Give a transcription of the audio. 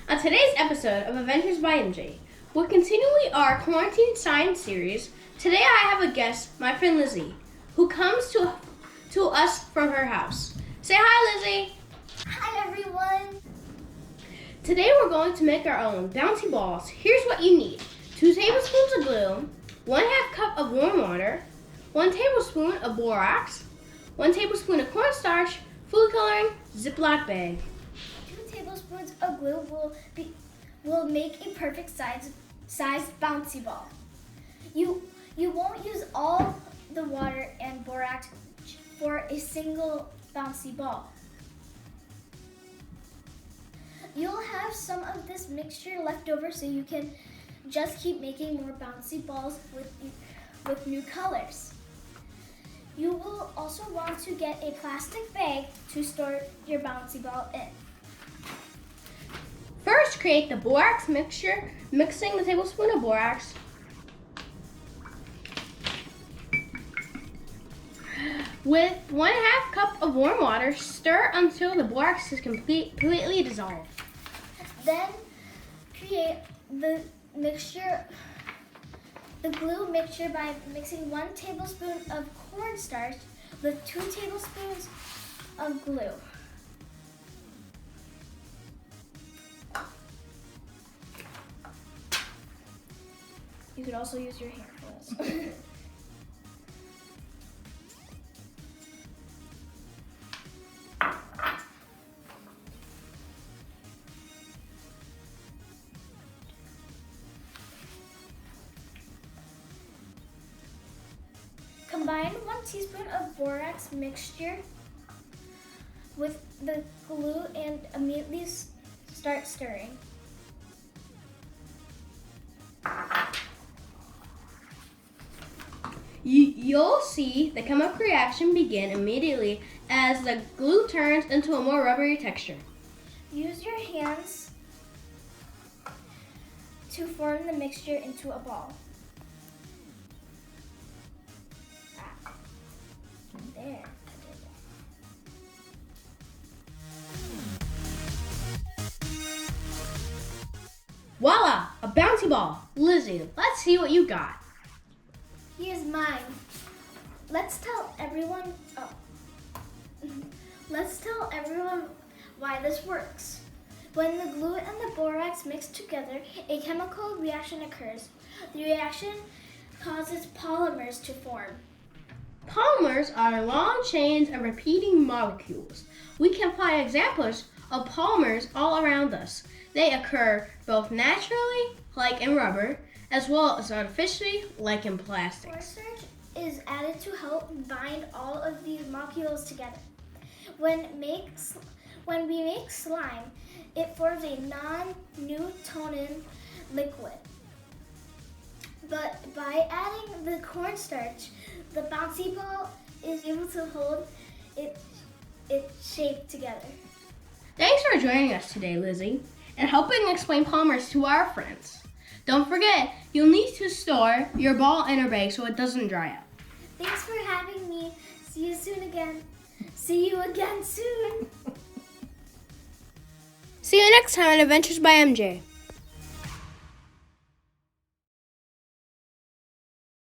On today's episode of Adventures by MJ, we're continuing our quarantine science series. Today I have a guest, my friend Lizzie, who comes to us from her house. Say hi, Lizzie. Hi, everyone. Today we're going to make our own bouncy balls. Here's what you need. 2 tablespoons of glue, 1/2 cup of warm water, 1 tablespoon of borax, 1 tablespoon of cornstarch, food coloring, Ziploc bag. 2 tablespoons of glue will make a perfect sized bouncy ball. You won't use all the water and borax for a single bouncy ball. You'll have some of this mixture left over so you can just keep making more bouncy balls with new colors. You will also want to get a plastic bag to store your bouncy ball in. First, create the borax mixture, mixing the tablespoon of borax with 1/2 cup of warm water. Stir until the borax is completely dissolved. Then create the glue mixture by mixing 1 tablespoon of cornstarch with 2 tablespoons of glue. You could also use your hand for this. Combine 1 teaspoon of borax mixture with the glue and immediately start stirring. You'll see the chemical reaction begin immediately as the glue turns into a more rubbery texture. Use your hands to form the mixture into a ball. There. Voila, a bouncy ball. Lizzie, let's see what you got. Here's mine. Let's tell everyone why this works. When the glue and the borax mix together, a chemical reaction occurs. The reaction causes polymers to form. Polymers are long chains of repeating molecules. We can find examples of polymers all around us. They occur both naturally, like in rubber, as well as artificially, like in plastics. Cornstarch is added to help bind all of these molecules together. When we make slime, it forms a non-Newtonian liquid. But by adding the cornstarch, the bouncy ball is able to hold its shape together. Thanks for joining us today, Lizzie, and helping explain polymers to our friends. Don't forget, you'll need to store your ball in a bag so it doesn't dry out. Thanks for having me. See you again soon. See you next time on Adventures by MJ.